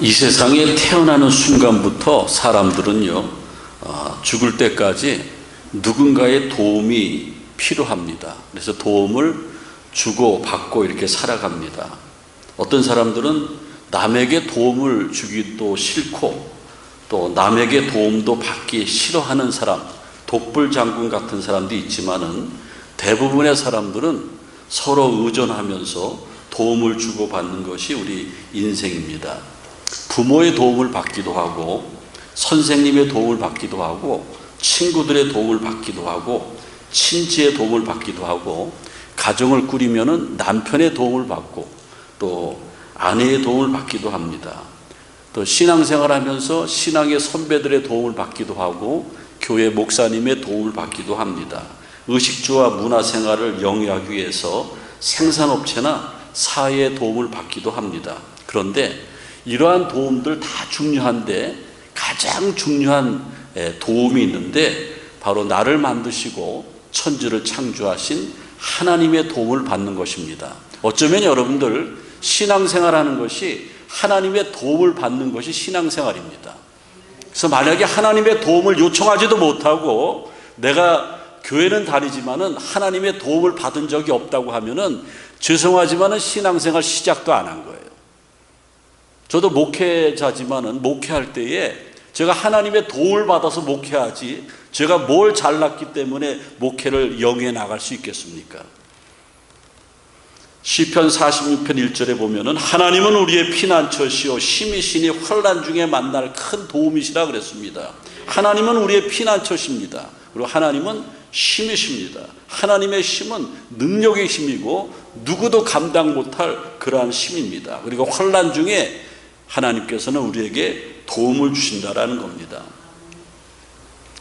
이 세상에 태어나는 순간부터 사람들은요, 죽을 때까지 누군가의 도움이 필요합니다. 그래서 도움을 주고 받고 이렇게 살아갑니다. 어떤 사람들은 남에게 도움을 주기도 싫고 또 남에게 도움도 받기 싫어하는 사람, 독불장군 같은 사람도 있지만은 대부분의 사람들은 서로 의존하면서 도움을 주고받는 것이 우리 인생입니다. 부모의 도움을 받기도 하고 선생님의 도움을 받기도 하고 친구들의 도움을 받기도 하고 친지의 도움을 받기도 하고 가정을 꾸리면은 남편의 도움을 받고 또 아내의 도움을 받기도 합니다. 또 신앙생활하면서 신앙의 선배들의 도움을 받기도 하고 교회 목사님의 도움을 받기도 합니다. 의식주와 문화생활을 영위하기 위해서 생산업체나 사회의 도움을 받기도 합니다. 그런데 이러한 도움들 다 중요한데 가장 중요한 도움이 있는데 바로 나를 만드시고 천지를 창조하신 하나님의 도움을 받는 것입니다. 어쩌면 여러분들 신앙생활하는 것이 하나님의 도움을 받는 것이 신앙생활입니다. 그래서 만약에 하나님의 도움을 요청하지도 못하고 내가 교회는 다니지만은 하나님의 도움을 받은 적이 없다고 하면은 죄송하지만은 신앙생활 시작도 안 한 거예요. 저도 목회자지만은 목회할 때에 제가 하나님의 도움을 받아서 목회하지 제가 뭘 잘났기 때문에 목회를 영위해 나갈 수 있겠습니까? 시편 46편 1절에 보면은 하나님은 우리의 피난처시요 힘이시니 환난 중에 만날 큰 도움이시라 그랬습니다. 하나님은 우리의 피난처십니다. 그리고 하나님은 힘이십니다. 하나님의 힘은 능력의 힘이고 누구도 감당 못할 그러한 힘입니다. 그리고 환난 중에 하나님께서는 우리에게 도움을 주신다라는 겁니다.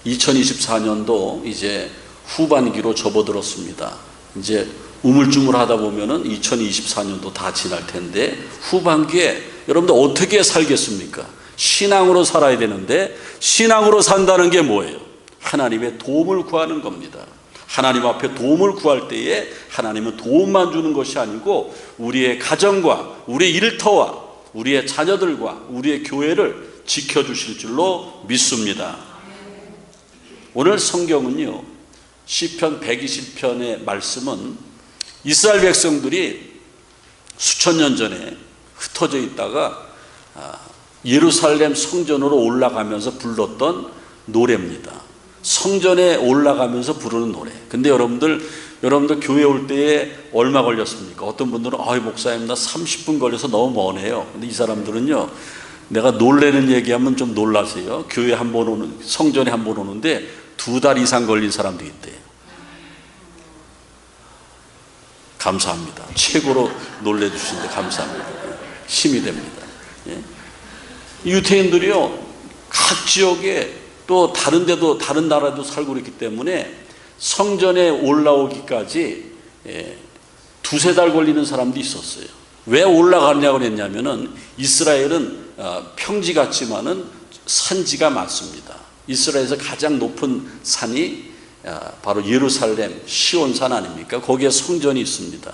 2024년도 이제 후반기로 접어들었습니다. 이제 우물쭈물하다 보면은 2024년도 다 지날 텐데 후반기에 여러분들 어떻게 살겠습니까? 신앙으로 살아야 되는데 신앙으로 산다는 게 뭐예요? 하나님의 도움을 구하는 겁니다. 하나님 앞에 도움을 구할 때에 하나님은 도움만 주는 것이 아니고 우리의 가정과 우리의 일터와 우리의 자녀들과 우리의 교회를 지켜주실 줄로 믿습니다. 오늘 성경은요, 시편 120편의 말씀은 이스라엘 백성들이 수천 년 전에 흩어져 있다가 예루살렘 성전으로 올라가면서 불렀던 노래입니다. 성전에 올라가면서 부르는 노래. 근데 여러분들 교회 올 때에 얼마 걸렸습니까? 어떤 분들은 목사님 나 30분 걸려서 너무 머네요. 근데 이 사람들은요, 내가 놀래는 얘기하면 좀 놀라세요. 교회 한 번 오는, 성전에 한 번 오는데 2달 이상 걸린 사람도 있대요. 감사합니다. 최고로 놀래주신데 감사합니다. 힘이 됩니다. 유태인들이요, 각 지역에 또 다른 데도 다른 나라도 살고 있기 때문에 성전에 올라오기까지 2-3달 걸리는 사람도 있었어요. 왜 올라가냐고 그랬냐면은 이스라엘은 평지 같지만은 산지가 많습니다. 이스라엘에서 가장 높은 산이 바로 예루살렘 시온산 아닙니까? 거기에 성전이 있습니다.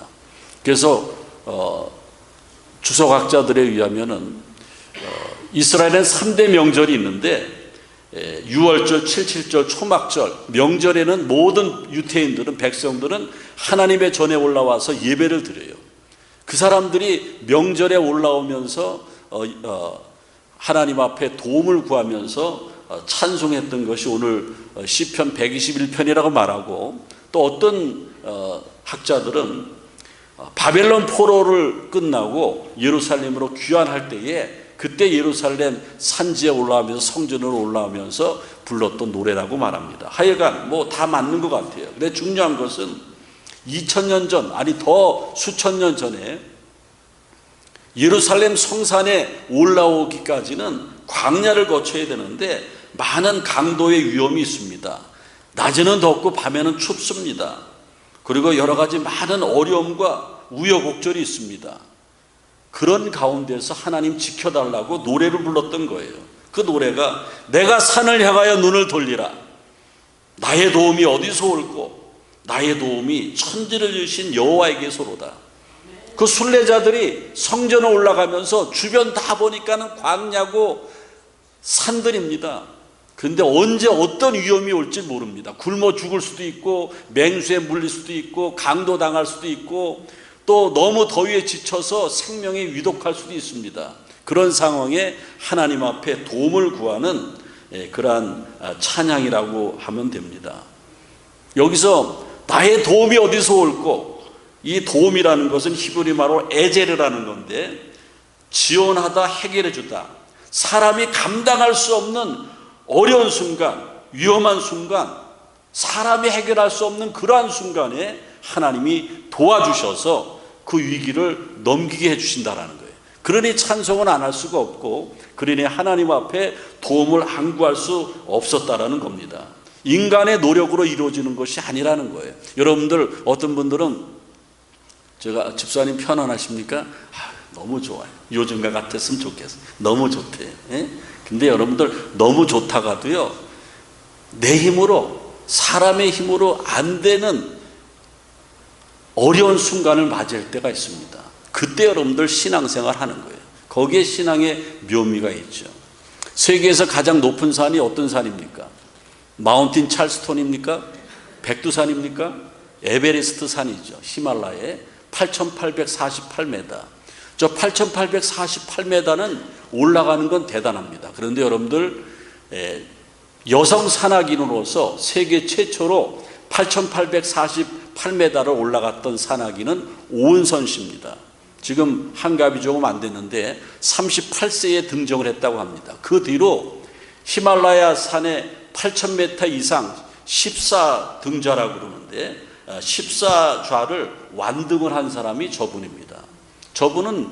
그래서 주석학자들에 의하면은 이스라엘엔 3대 명절이 있는데 유월절, 칠칠절, 초막절, 명절에는 모든 유태인들은 백성들은 하나님의 전에 올라와서 예배를 드려요. 그 사람들이 명절에 올라오면서 하나님 앞에 도움을 구하면서 찬송했던 것이 오늘 시편 121편이라고 말하고, 또 어떤 학자들은 바벨론 포로를 끝나고 예루살렘으로 귀환할 때에 그때 예루살렘 산지에 올라오면서 성전으로 올라오면서 불렀던 노래라고 말합니다. 하여간 뭐 다 맞는 것 같아요. 근데 중요한 것은 2000년 전, 아니 더 수천 년 전에 예루살렘 성산에 올라오기까지는 광야를 거쳐야 되는데 많은 강도의 위험이 있습니다. 낮에는 덥고 밤에는 춥습니다. 그리고 여러 가지 많은 어려움과 우여곡절이 있습니다. 그런 가운데서 하나님 지켜달라고 노래를 불렀던 거예요. 그 노래가 내가 산을 향하여 눈을 돌리라. 나의 도움이 어디서 올꼬? 나의 도움이 천지를 지으신 여호와에게서로다. 그 순례자들이 성전에 올라가면서 주변 다 보니까는 광야고 산들입니다. 그런데 언제 어떤 위험이 올지 모릅니다. 굶어 죽을 수도 있고 맹수에 물릴 수도 있고 강도 당할 수도 있고 또 너무 더위에 지쳐서 생명이 위독할 수도 있습니다. 그런 상황에 하나님 앞에 도움을 구하는 그러한 찬양이라고 하면 됩니다. 여기서 나의 도움이 어디서 올꼬? 이 도움이라는 것은 히브리 말로 에제르라는 건데 지원하다, 해결해 주다. 사람이 감당할 수 없는 어려운 순간, 위험한 순간, 사람이 해결할 수 없는 그러한 순간에 하나님이 도와주셔서 그 위기를 넘기게 해주신다라는 거예요. 그러니 찬송은 안 할 수가 없고, 그러니 하나님 앞에 도움을 안 구할 수 없었다라는 겁니다. 인간의 노력으로 이루어지는 것이 아니라는 거예요. 여러분들 어떤 분들은 제가 집사님 편안하십니까? 너무 좋아요. 요즘과 같았으면 좋겠어요. 너무 좋대요. 근데 여러분들 너무 좋다가도요, 내 힘으로, 사람의 힘으로 안 되는 어려운 순간을 맞이할 때가 있습니다. 그때 여러분들 신앙생활 하는 거예요. 거기에 신앙의 묘미가 있죠. 세계에서 가장 높은 산이 어떤 산입니까? 마운틴 찰스톤입니까? 백두산입니까? 에베레스트 산이죠. 히말라야에 8,848m. 저 8,848m는 올라가는 건 대단합니다. 그런데 여러분들 여성 산악인으로서 세계 최초로 8,848m를 올라갔던 산악인은 오은선 씨입니다. 지금 한갑이 조금 안 됐는데 38세에 등정을 했다고 합니다. 그 뒤로 히말라야 산에 8,000m 이상 14등좌라고 그러는데 14좌를 완등을 한 사람이 저분입니다. 저분은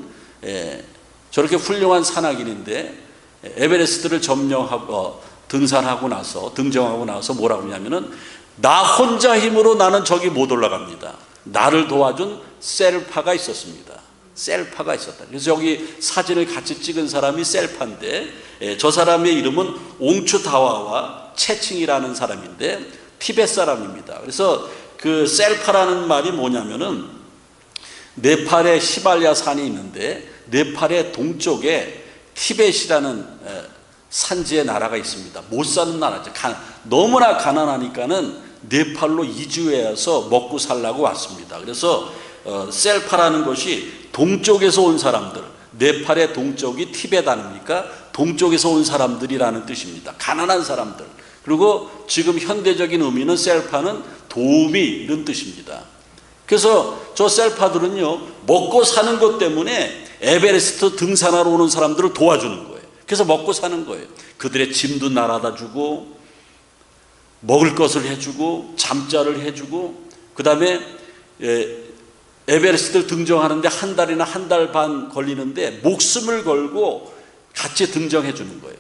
저렇게 훌륭한 산악인인데 에베레스트를 점령하고 등산하고 나서 등정하고 나서 뭐라고 하냐면은 나 혼자 힘으로 나는 저기 못 올라갑니다. 나를 도와준 셀파가 있었습니다. 셀파가 있었다. 그래서 여기 사진을 같이 찍은 사람이 셀파인데 저 사람의 이름은 옹추다와와 채칭이라는 사람인데 티벳 사람입니다. 그래서 그 셀파라는 말이 뭐냐면은 네팔에 히말라야 산이 있는데 네팔의 동쪽에 티벳이라는 산지의 나라가 있습니다. 못 사는 나라죠. 너무나 가난하니까는 네팔로 이주해서 먹고 살라고 왔습니다. 그래서 셀파라는 것이 동쪽에서 온 사람들, 네팔의 동쪽이 티벳 아닙니까? 동쪽에서 온 사람들이라는 뜻입니다. 가난한 사람들. 그리고 지금 현대적인 의미는 셀파는 도우미 이런 뜻입니다. 그래서 저 셀파들은요, 먹고 사는 것 때문에 에베레스트 등산하러 오는 사람들을 도와주는 거예요. 그래서 먹고 사는 거예요. 그들의 짐도 날아다 주고 먹을 것을 해주고 잠자를 해주고, 그 다음에 에베레스트를 등정하는데 한 달이나 한 달 반 걸리는데 목숨을 걸고 같이 등정해 주는 거예요.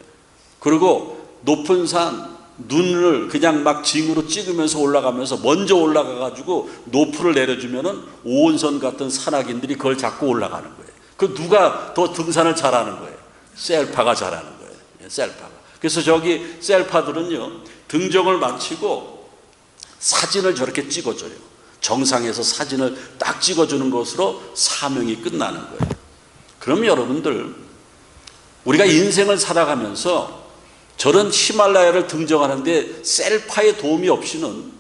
그리고 높은 산 눈을 그냥 막 징으로 찍으면서 올라가면서 먼저 올라가 가지고 노프를 내려주면은 오은선 같은 산악인들이 그걸 잡고 올라가는 거예요. 그 누가 더 등산을 잘하는 거예요? 셀파가 잘하는 거예요. 셀파가. 그래서 저기 셀파들은요, 등정을 마치고 사진을 저렇게 찍어줘요. 정상에서 사진을 딱 찍어주는 것으로 사명이 끝나는 거예요. 그럼 여러분들, 우리가 인생을 살아가면서 저런 히말라야를 등정하는데 셀파의 도움이 없이는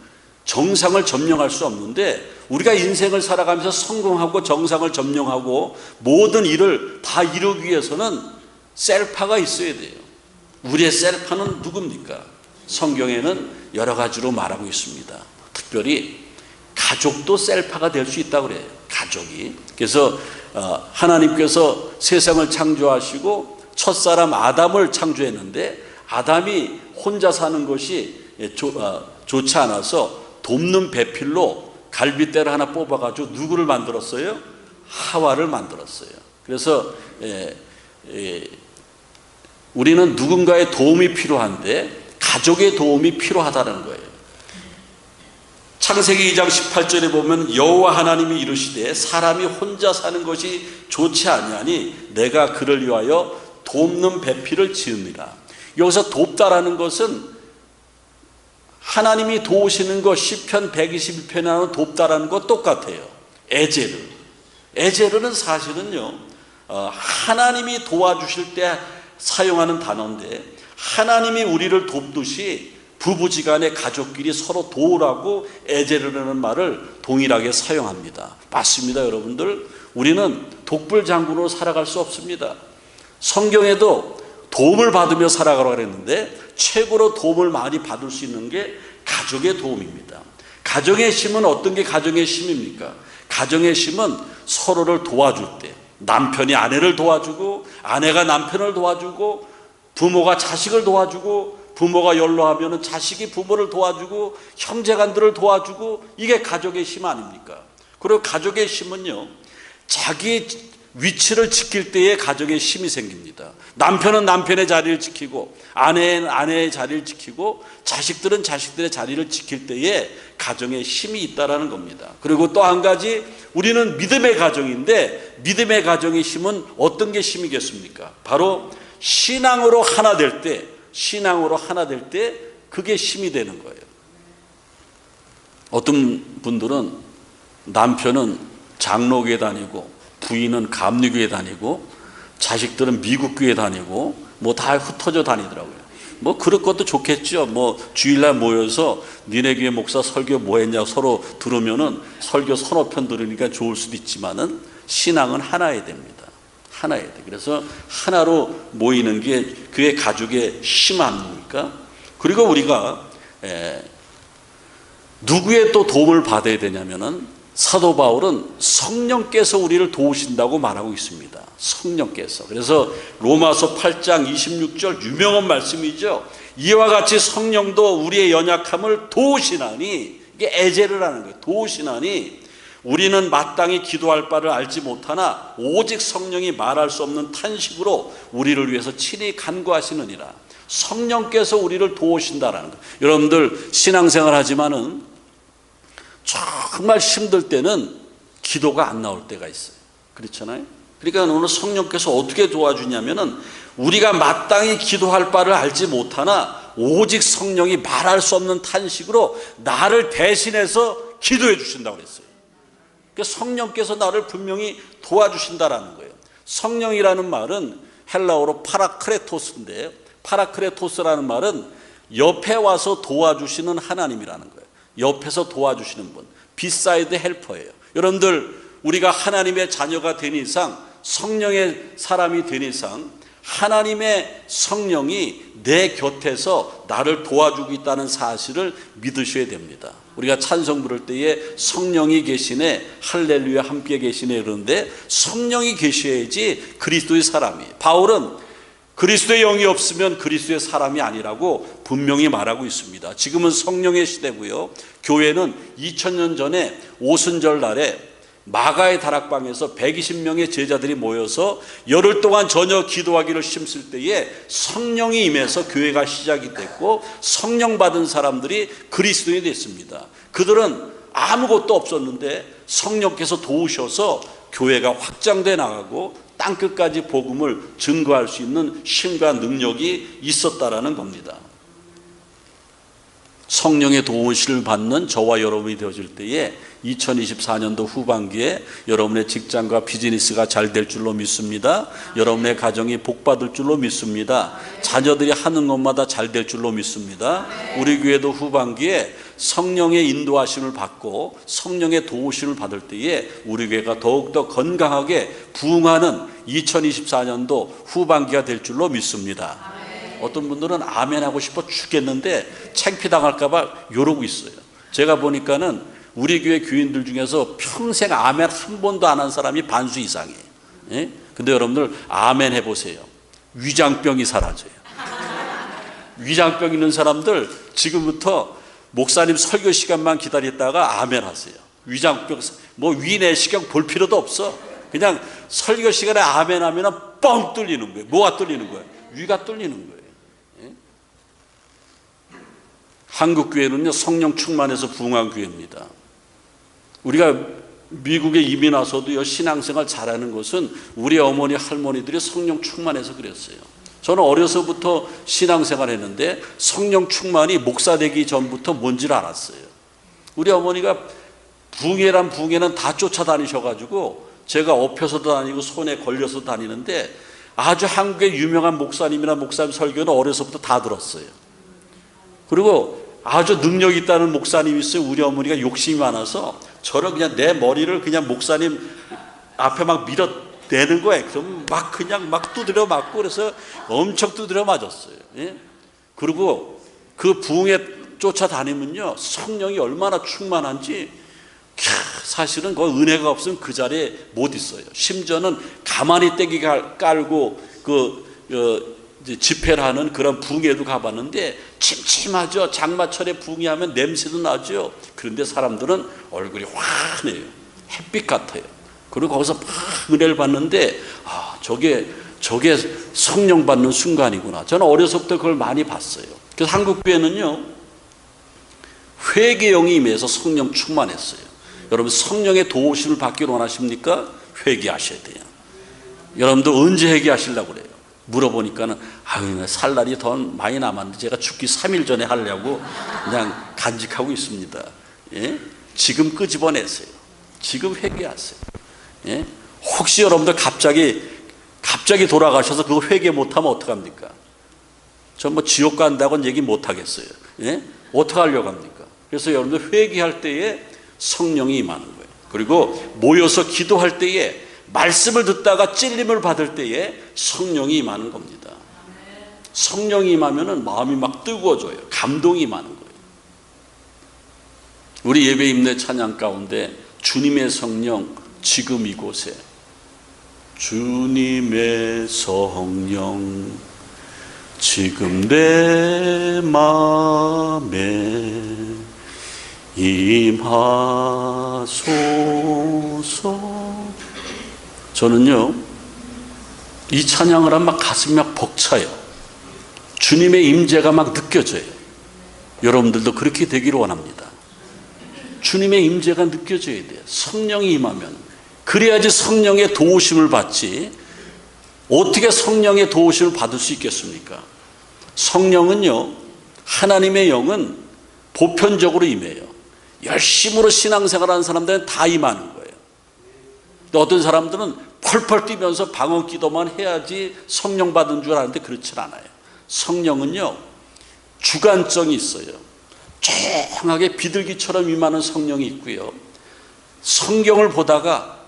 정상을 점령할 수 없는데, 우리가 인생을 살아가면서 성공하고 정상을 점령하고 모든 일을 다 이루기 위해서는 셀파가 있어야 돼요. 우리의 셀파는 누굽니까? 성경에는 여러 가지로 말하고 있습니다. 특별히 가족도 셀파가 될 수 있다고 그래요. 가족이. 그래서 하나님께서 세상을 창조하시고 첫사람 아담을 창조했는데, 아담이 혼자 사는 것이 좋지 않아서 돕는 배필로 갈빗대를 하나 뽑아가지고 누구를 만들었어요? 하와를 만들었어요. 그래서 우리는 누군가의 도움이 필요한데 가족의 도움이 필요하다는 거예요. 창세기 2장 18절에 보면 여호와 하나님이 이르시되 사람이 혼자 사는 것이 좋지 아니하니 내가 그를 위하여 돕는 배필을 지으니라. 여기서 돕다라는 것은 하나님이 도우시는 것, 시편 121편에 나오는 돕다라는 것 똑같아요. 에제르. 에제르는 사실은요, 하나님이 도와주실 때 사용하는 단어인데, 하나님이 우리를 돕듯이 부부지간에 가족끼리 서로 도우라고 에제르라는 말을 동일하게 사용합니다. 맞습니다, 여러분들. 우리는 독불장군으로 살아갈 수 없습니다. 성경에도 도움을 받으며 살아가라고 그랬는데 최고로 도움을 많이 받을 수 있는 게 가족의 도움입니다. 가정의 힘은 어떤 게 가정의 힘입니까? 가정의 힘은 서로를 도와줄 때, 남편이 아내를 도와주고 아내가 남편을 도와주고 부모가 자식을 도와주고 부모가 연로하면 자식이 부모를 도와주고 형제간들을 도와주고, 이게 가족의 힘 아닙니까? 그리고 가족의 힘은요, 자기 위치를 지킬 때에 가정의 힘이 생깁니다. 남편은 남편의 자리를 지키고 아내는 아내의 자리를 지키고 자식들은 자식들의 자리를 지킬 때에 가정의 힘이 있다라는 겁니다. 그리고 또 한 가지, 우리는 믿음의 가정인데 믿음의 가정의 힘은 어떤 게 힘이겠습니까? 바로 신앙으로 하나 될 때, 그게 힘이 되는 거예요. 어떤 분들은 남편은 장로교에 다니고 부인은 감리교에 다니고 자식들은 미국교에 다니고 뭐 다 흩어져 다니더라고요. 뭐 그럴 것도 좋겠죠. 뭐 주일날 모여서 니네 교회 목사 설교 뭐 했냐고 서로 들으면은 설교 서너 편 들으니까 좋을 수도 있지만은 신앙은 하나여야 됩니다. 하나여야 돼. 그래서 하나로 모이는 게 그의 가족의 힘 아닙니까? 그리고 우리가 누구의 또 도움을 받아야 되냐면은, 사도 바울은 성령께서 우리를 도우신다고 말하고 있습니다. 성령께서. 그래서 로마서 8장 26절 유명한 말씀이죠. 이와 같이 성령도 우리의 연약함을 도우시나니, 이게 에제르라는 거예요. 도우시나니 우리는 마땅히 기도할 바를 알지 못하나 오직 성령이 말할 수 없는 탄식으로 우리를 위해서 친히 간구하시느니라. 성령께서 우리를 도우신다라는 거예요. 여러분들 신앙생활 하지만은 정말 힘들 때는 기도가 안 나올 때가 있어요. 그렇잖아요. 그러니까 오늘 성령께서 어떻게 도와주냐면은, 우리가 마땅히 기도할 바를 알지 못하나 오직 성령이 말할 수 없는 탄식으로 나를 대신해서 기도해 주신다고 그랬어요. 그러니까 성령께서 나를 분명히 도와주신다라는 거예요. 성령이라는 말은 헬라어로 파라크레토스인데, 파라크레토스라는 말은 옆에 와서 도와주시는 하나님이라는 거예요. 옆에서 도와주시는 분, 비사이드 헬퍼예요. 여러분들, 우리가 하나님의 자녀가 된 이상, 성령의 사람이 된 이상, 하나님의 성령이 내 곁에서 나를 도와주고 있다는 사실을 믿으셔야 됩니다. 우리가 찬송 부를 때에 성령이 계시네, 할렐루야 함께 계시네 그러는데, 성령이 계셔야지 그리스도의 사람이에요. 바울은 그리스도의 영이 없으면 그리스도의 사람이 아니라고 분명히 말하고 있습니다. 지금은 성령의 시대고요. 교회는 2000년 전에 오순절 날에 마가의 다락방에서 120명의 제자들이 모여서 열흘 동안 저녁 기도하기를 힘쓸 때에 성령이 임해서 교회가 시작이 됐고, 성령 받은 사람들이 그리스도인이 됐습니다. 그들은 아무것도 없었는데 성령께서 도우셔서 교회가 확장돼 나가고 땅끝까지 복음을 증거할 수 있는 힘과 능력이 있었다라는 겁니다. 성령의 도우심을 받는 저와 여러분이 되어질 때에 2024년도 후반기에 여러분의 직장과 비즈니스가 잘 될 줄로 믿습니다. 여러분의 가정이 복받을 줄로 믿습니다. 자녀들이 하는 것마다 잘 될 줄로 믿습니다. 우리 교회도 후반기에 성령의 인도하심을 받고 성령의 도우심을 받을 때에 우리 교회가 더욱더 건강하게 부흥하는 2024년도 후반기가 될 줄로 믿습니다. 어떤 분들은 아멘 하고 싶어 죽겠는데 창피당할까 봐 이러고 있어요. 제가 보니까는 우리 교회 교인들 중에서 평생 아멘 한 번도 안 한 사람이 반수 이상이에요. 예? 근데 여러분들 아멘 해보세요. 위장병이 사라져요. 위장병 있는 사람들 지금부터 목사님 설교 시간만 기다렸다가 아멘 하세요. 위장병, 뭐 위내시경 볼 필요도 없어. 그냥 설교 시간에 아멘 하면 뻥 뚫리는 거예요. 뭐가 뚫리는 거예요? 위가 뚫리는 거예요. 예? 한국 교회는요, 성령 충만해서 부흥한 교회입니다. 우리가 미국에 이민 와서도요, 신앙생활 잘하는 것은 우리 어머니 할머니들이 성령 충만해서 그랬어요. 저는 어려서부터 신앙생활 했는데 성령 충만이 목사 되기 전부터 뭔지를 알았어요. 우리 어머니가 붕해란 붕해는 다 쫓아다니셔가지고 제가 업혀서도 다니고 손에 걸려서 다니는데 아주 한국의 유명한 목사님이나 목사님 설교는 어려서부터 다 들었어요. 그리고 아주 능력 있다는 목사님이 있어요. 우리 어머니가 욕심이 많아서 저를 그냥 내 머리를 그냥 목사님 앞에 막 밀어내는 거예요. 그럼 막 그냥 막 두드려 맞고 그래서 엄청 두드려 맞았어요. 예? 그리고 그 부흥에 쫓아다니면요, 성령이 얼마나 충만한지 사실은 그 은혜가 없으면 그 자리에 못 있어요. 심지어는 가만히 떼기 깔고 집회를 하는 그런 부흥회도 가봤는데 침침하죠. 장마철에 부흥회하면 냄새도 나죠. 그런데 사람들은 얼굴이 환해요. 햇빛 같아요. 그리고 거기서 막 은혜를 받는데 저게 성령 받는 순간이구나. 저는 어려서부터 그걸 많이 봤어요. 그래서 한국교회는요, 회개형이 임해서 성령 충만했어요. 여러분 성령의 도우심을 받기를 원하십니까? 회개하셔야 돼요. 여러분도 언제 회개하시려고 그래요? 물어보니까는 살 날이 더 많이 남았는데 제가 죽기 3일 전에 하려고 그냥 간직하고 있습니다. 예? 지금 끄집어내세요. 지금 회개하세요. 예? 혹시 여러분들 갑자기 돌아가셔서 그거 회개 못하면 어떡합니까? 전 뭐 지옥 간다고는 얘기 못하겠어요. 예? 어떻게 하려고 합니까? 그래서 여러분들 회개할 때에 성령이 임하는 거예요. 그리고 모여서 기도할 때에 말씀을 듣다가 찔림을 받을 때에 성령이 임하는 겁니다. 성령이 임하면 마음이 막 뜨거워져요. 감동이 임하는 거예요. 우리 예배 임내 찬양 가운데 주님의 성령 지금 이곳에, 주님의 성령 지금 내 마음에 임하소서. 저는요, 이 찬양을 하면 막 가슴이 막 벅차요. 주님의 임재가 막 느껴져요. 여러분들도 그렇게 되기를 원합니다. 주님의 임재가 느껴져야 돼요. 성령이 임하면. 그래야지 성령의 도우심을 받지. 어떻게 성령의 도우심을 받을 수 있겠습니까? 성령은요, 하나님의 영은 보편적으로 임해요. 열심으로 신앙생활하는 사람들은 다 임하는 거예요. 어떤 사람들은 펄펄 뛰면서 방언 기도만 해야지 성령 받은 줄 아는데 그렇진 않아요. 성령은요, 주관성이 있어요. 조용하게 비둘기처럼 임하는 성령이 있고요, 성경을 보다가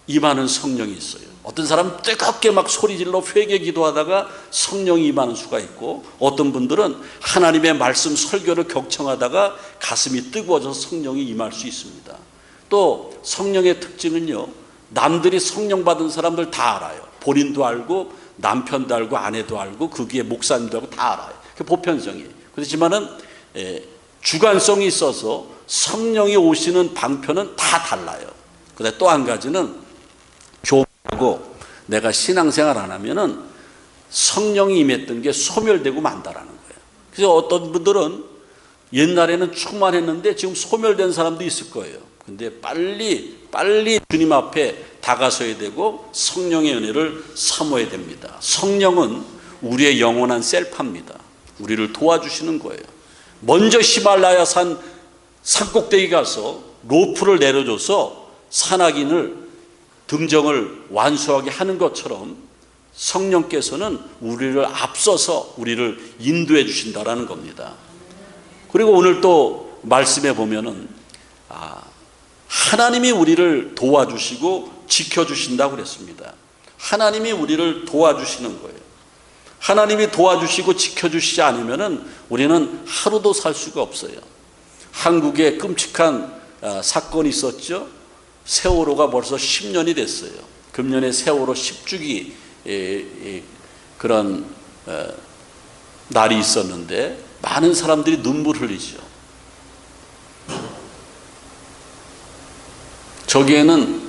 임하는 성령이 있어요. 어떤 사람은 뜨겁게 막 소리질러 회개 기도하다가 성령이 임하는 수가 있고, 어떤 분들은 하나님의 말씀 설교를 경청하다가 가슴이 뜨거워져서 성령이 임할 수 있습니다. 또 성령의 특징은요, 남들이 성령 받은 사람들 다 알아요. 본인도 알고 남편도 알고 아내도 알고 거기에 목사님도 알고 다 알아요. 그 보편성이에요. 그렇지만은 주관성이 있어서 성령이 오시는 방편은 다 달라요. 그런데 또 한 가지는 교만하고 내가 신앙생활 안 하면은 성령이 임했던 게 소멸되고 만다라는 거예요. 그래서 어떤 분들은 옛날에는 충만했는데 지금 소멸된 사람도 있을 거예요. 근데 빨리 주님 앞에 다가서야 되고 성령의 은혜를 사모해야 됩니다. 성령은 우리의 영원한 셀파입니다. 우리를 도와주시는 거예요. 먼저 히말라야 산 꼭대기 가서 로프를 내려줘서 산악인을 등정을 완수하게 하는 것처럼 성령께서는 우리를 앞서서 우리를 인도해 주신다라는 겁니다. 그리고 오늘 또 말씀에 보면은 하나님이 우리를 도와주시고 지켜주신다고 그랬습니다. 하나님이 우리를 도와주시는 거예요. 하나님이 도와주시고 지켜주시지 않으면은 우리는 하루도 살 수가 없어요. 한국에 끔찍한 사건이 있었죠. 세월호가 벌써 10년이 됐어요. 금년에 세월호 10주기 그런 날이 있었는데 많은 사람들이 눈물 흘리죠. 저기에는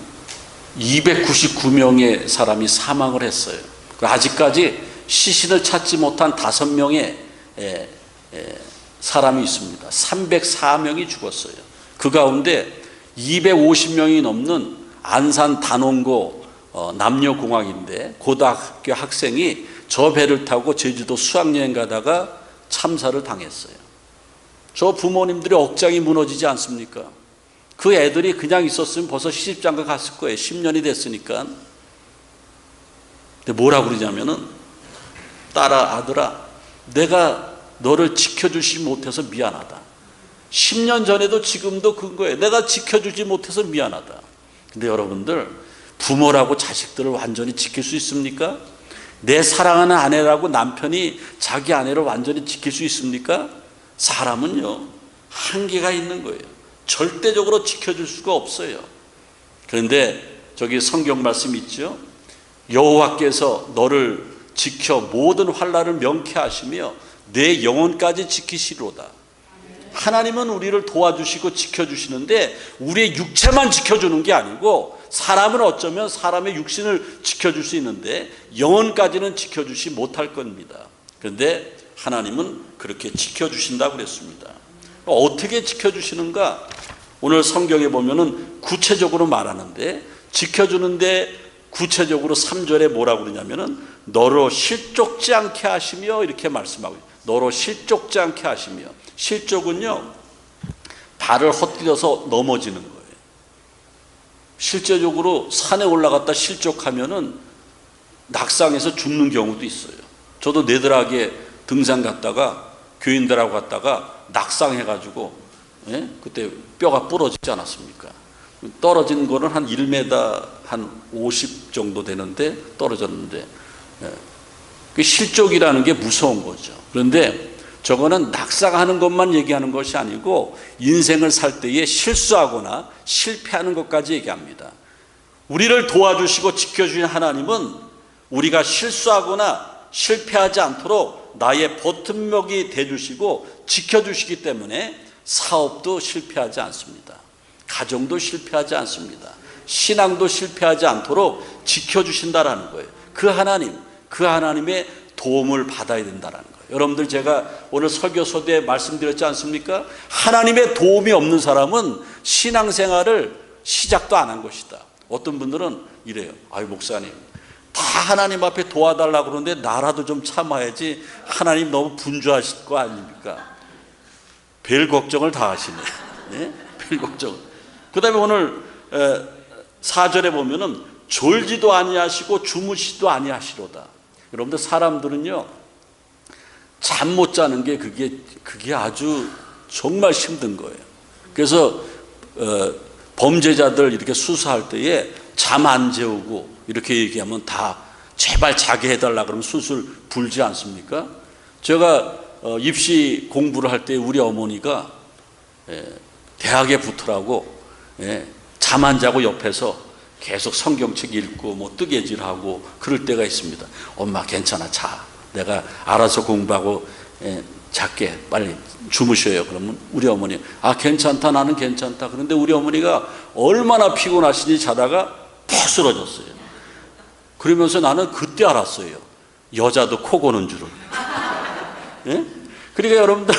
299명의 사람이 사망을 했어요. 아직까지 시신을 찾지 못한 5명의 사람이 있습니다. 304명이 죽었어요. 그 가운데 250명이 넘는 안산 단원고 남녀공학인데 고등학교 학생이 저 배를 타고 제주도 수학여행 가다가 참사를 당했어요. 저 부모님들의 억장이 무너지지 않습니까? 그 애들이 그냥 있었으면 벌써 시집장가 갔을 거예요. 10년이 됐으니까. 근데 뭐라고 그러냐면은, 딸아, 아들아, 내가 너를 지켜주지 못해서 미안하다. 10년 전에도 지금도 그런 거예요. 내가 지켜주지 못해서 미안하다. 근데 여러분들, 부모라고 자식들을 완전히 지킬 수 있습니까? 내 사랑하는 아내라고 남편이 자기 아내를 완전히 지킬 수 있습니까? 사람은요, 한계가 있는 거예요. 절대적으로 지켜줄 수가 없어요. 그런데 저기 성경 말씀 있죠? 여호와께서 너를 지켜 모든 환난을 명쾌하시며 내 영혼까지 지키시리로다. 하나님은 우리를 도와주시고 지켜주시는데 우리의 육체만 지켜주는 게 아니고, 사람은 어쩌면 사람의 육신을 지켜줄 수 있는데 영혼까지는 지켜주지 못할 겁니다. 그런데 하나님은 그렇게 지켜주신다고 그랬습니다. 어떻게 지켜주시는가? 오늘 성경에 보면은 구체적으로 말하는데, 지켜주는데 구체적으로 3절에 뭐라고 그러냐면은 너로 실족지 않게 하시며 이렇게 말씀하고 있어요. 너로 실족지 않게 하시며. 실족은요, 발을 헛디뎌서 넘어지는 거예요. 실제적으로 산에 올라갔다 실족하면은 낙상해서 죽는 경우도 있어요. 저도 네덜하게 등산 갔다가 교인들하고 갔다가 낙상해가지고, 예? 그때 뼈가 부러지지 않았습니까? 떨어진 거는 한 1m 한 50 정도 되는데 떨어졌는데, 예. 그 실족이라는 게 무서운 거죠. 그런데 저거는 낙상하는 것만 얘기하는 것이 아니고 인생을 살 때에 실수하거나 실패하는 것까지 얘기합니다. 우리를 도와주시고 지켜주신 하나님은 우리가 실수하거나 실패하지 않도록 나의 버팀목이 되주시고 지켜주시기 때문에 사업도 실패하지 않습니다. 가정도 실패하지 않습니다. 신앙도 실패하지 않도록 지켜주신다라는 거예요. 그 하나님, 그 하나님의 도움을 받아야 된다는 거예요. 여러분들, 제가 오늘 설교서 때 말씀드렸지 않습니까? 하나님의 도움이 없는 사람은 신앙생활을 시작도 안 한 것이다. 어떤 분들은 이래요. 아유, 목사님, 다 하나님 앞에 도와달라고 그러는데 나라도 좀 참아야지, 하나님 너무 분주하실 거 아닙니까? 별 걱정을 다 하시네. 네? 별 걱정. 그 다음에 오늘 4절에 보면은 졸지도 아니하시고 주무시도 아니하시로다. 여러분들, 사람들은요, 잠 못 자는 게 그게 아주 정말 힘든 거예요. 그래서 범죄자들 이렇게 수사할 때에 잠 안 재우고 이렇게 얘기하면 다 제발 자게 해달라 그러면 수술 불지 않습니까? 제가 입시 공부를 할 때 우리 어머니가 대학에 붙으라고 잠 안 자고 옆에서 계속 성경책 읽고 뭐 뜨개질하고 그럴 때가 있습니다. 엄마 괜찮아, 자, 내가 알아서 공부하고 작게 빨리 주무셔요. 그러면 우리 어머니, 아 괜찮다, 나는 괜찮다. 그런데 우리 어머니가 얼마나 피곤하시니 자다가 푹 쓰러졌어요. 그러면서 나는 그때 알았어요. 여자도 코 고는 줄을. 예? 그러니까 여러분들,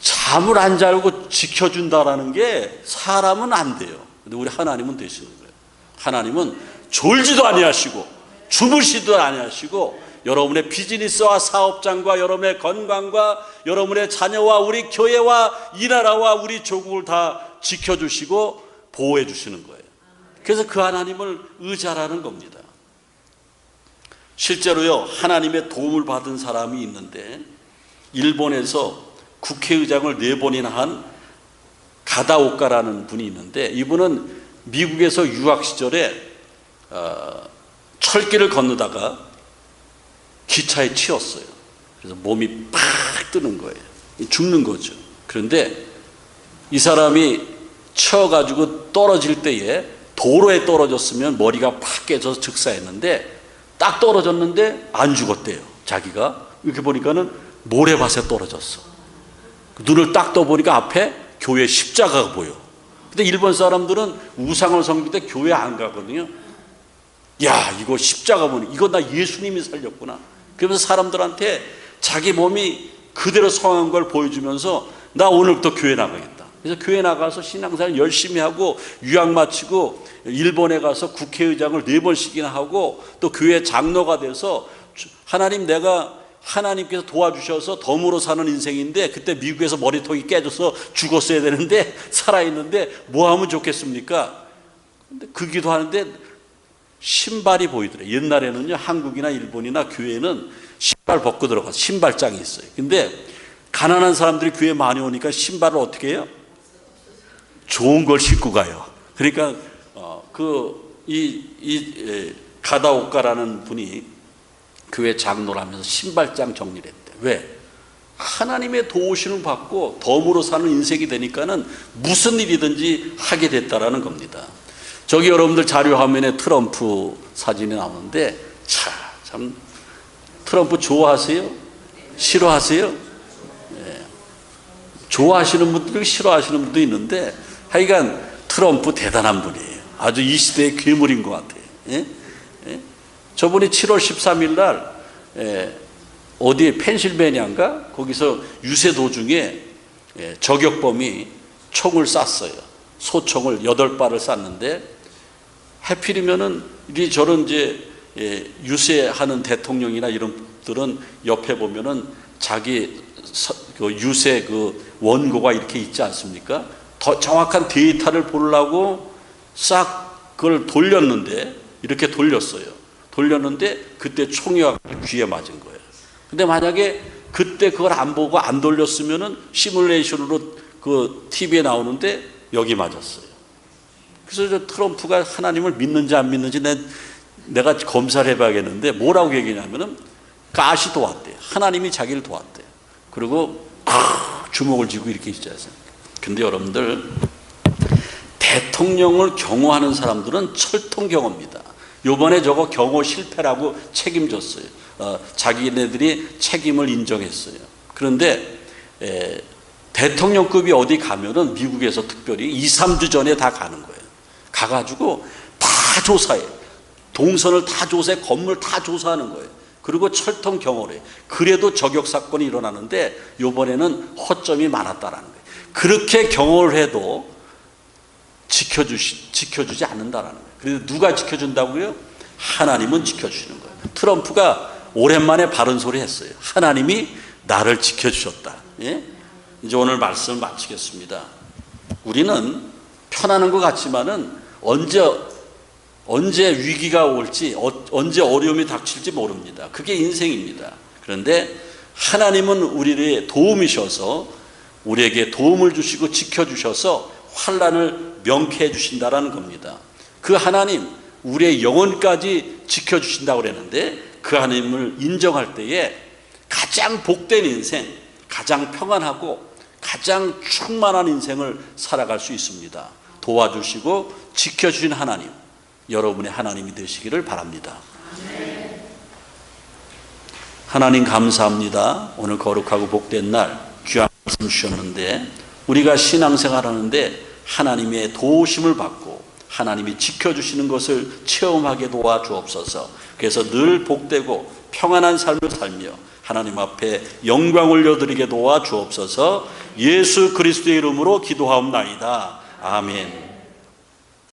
잠을 안 자고 지켜준다라는 게 사람은 안 돼요. 근데 우리 하나님은 되시는 거예요. 하나님은 졸지도 아니하시고 주무시도 아니하시고 여러분의 비즈니스와 사업장과 여러분의 건강과 여러분의 자녀와 우리 교회와 이 나라와 우리 조국을 다 지켜주시고 보호해 주시는 거예요. 그래서 그 하나님을 의지하라는 겁니다. 실제로요, 하나님의 도움을 받은 사람이 있는데, 일본에서 국회의장을 4번이나 한 가다오카라는 분이 있는데, 이분은 미국에서 유학 시절에 철길을 건너다가 기차에 치였어요. 그래서 몸이 팍 뜨는 거예요. 죽는 거죠. 그런데 이 사람이 치여가지고 떨어질 때에 도로에 떨어졌으면 머리가 팍 깨져서 즉사했는데, 딱 떨어졌는데 안 죽었대요. 자기가 이렇게 보니까는 모래밭에 떨어졌어. 눈을 딱 떠보니까 앞에 교회 십자가가 보여. 근데 일본 사람들은 우상을 섬길 때 교회 안 가거든요. 야, 이거 십자가 보니 이거 나 예수님이 살렸구나. 그러면서 사람들한테 자기 몸이 그대로 성한 걸 보여주면서 나 오늘부터 교회 나가겠다. 그래서 교회 나가서 신앙생활 열심히 하고 유학 마치고 일본에 가서 국회의장을 4번씩이나 하고 또 교회 장로가 돼서, 하나님, 내가 하나님께서 도와주셔서 덤으로 사는 인생인데, 그때 미국에서 머리통이 깨져서 죽었어야 되는데 살아있는데 뭐 하면 좋겠습니까? 근데 그 기도하는데 신발이 보이더래요. 옛날에는요, 한국이나 일본이나 교회는 신발 벗고 들어가서 신발장이 있어요. 근데 가난한 사람들이 교회 많이 오니까 신발을 어떻게 해요? 좋은 걸 신고 가요. 그러니까 가다오카라는 분이 교회 장로라면서 신발장 정리를 했대. 왜? 하나님의 도우심을 받고 덤으로 사는 인생이 되니까는 무슨 일이든지 하게 됐다라는 겁니다. 저기 여러분들 자료 화면에 트럼프 사진이 나오는데, 참 트럼프 좋아하세요? 싫어하세요? 네. 좋아하시는 분들도 싫어하시는 분도 있는데, 하여간 트럼프 대단한 분이에요. 아주 이 시대의 괴물인 것 같아요. 예? 예? 저분이 7월 13일 날 어디 펜실베니아인가 거기서 유세 도중에 저격범이 총을 쐈어요. 소총을 8발을 쐈는데, 하필이면은 저런 이제 유세하는 대통령이나 이런 분들은 옆에 보면은 자기 유세 그 원고가 이렇게 있지 않습니까? 더 정확한 데이터를 보려고 싹 그걸 돌렸는데, 이렇게 돌렸는데 그때 총이 와서 귀에 맞은 거예요. 근데 만약에 그때 그걸 안 보고 안 돌렸으면은 시뮬레이션으로 그 TV에 나오는데 여기 맞았어요. 그래서 저 트럼프가 하나님을 믿는지 안 믿는지 내가 검사를 해봐야겠는데, 뭐라고 얘기냐면은 가시 도왔대요. 하나님이 자기를 도왔대요. 그리고 주먹을 쥐고 이렇게 있지 않습니까? 근데 여러분들, 대통령을 경호하는 사람들은 철통 경호입니다. 요번에 저거 경호 실패라고 책임졌어요. 자기네들이 책임을 인정했어요. 그런데 대통령급이 어디 가면은 미국에서 특별히 2, 3주 전에 다 가는 거예요. 가가지고 다 조사해요. 동선을 다 조사해, 건물 다 조사하는 거예요. 그리고 철통 경호를 해요. 그래도 저격 사건이 일어나는데 요번에는 허점이 많았다라는 거예요. 그렇게 경호를 해도 지켜주지 않는다라는 거예요. 그래서 누가 지켜준다고요? 하나님은 지켜주시는 거예요. 트럼프가 오랜만에 바른 소리 했어요. 하나님이 나를 지켜주셨다. 예? 이제 오늘 말씀을 마치겠습니다. 우리는 편안한 것 같지만은 언제 위기가 올지, 언제 어려움이 닥칠지 모릅니다. 그게 인생입니다. 그런데 하나님은 우리의 도움이셔서 우리에게 도움을 주시고 지켜주셔서 환난을 명쾌해 주신다라는 겁니다. 그 하나님, 우리의 영혼까지 지켜주신다고 그랬는데, 그 하나님을 인정할 때에 가장 복된 인생, 가장 평안하고 가장 충만한 인생을 살아갈 수 있습니다. 도와주시고 지켜주신 하나님, 여러분의 하나님이 되시기를 바랍니다. 하나님 감사합니다. 오늘 거룩하고 복된 날 귀한 말씀 주셨는데, 우리가 신앙생활하는데 하나님의 도우심을 받고 하나님이 지켜주시는 것을 체험하게 도와주옵소서. 그래서 늘 복되고 평안한 삶을 살며 하나님 앞에 영광 올려드리게 도와주옵소서. 예수 그리스도의 이름으로 기도하옵나이다. 아멘.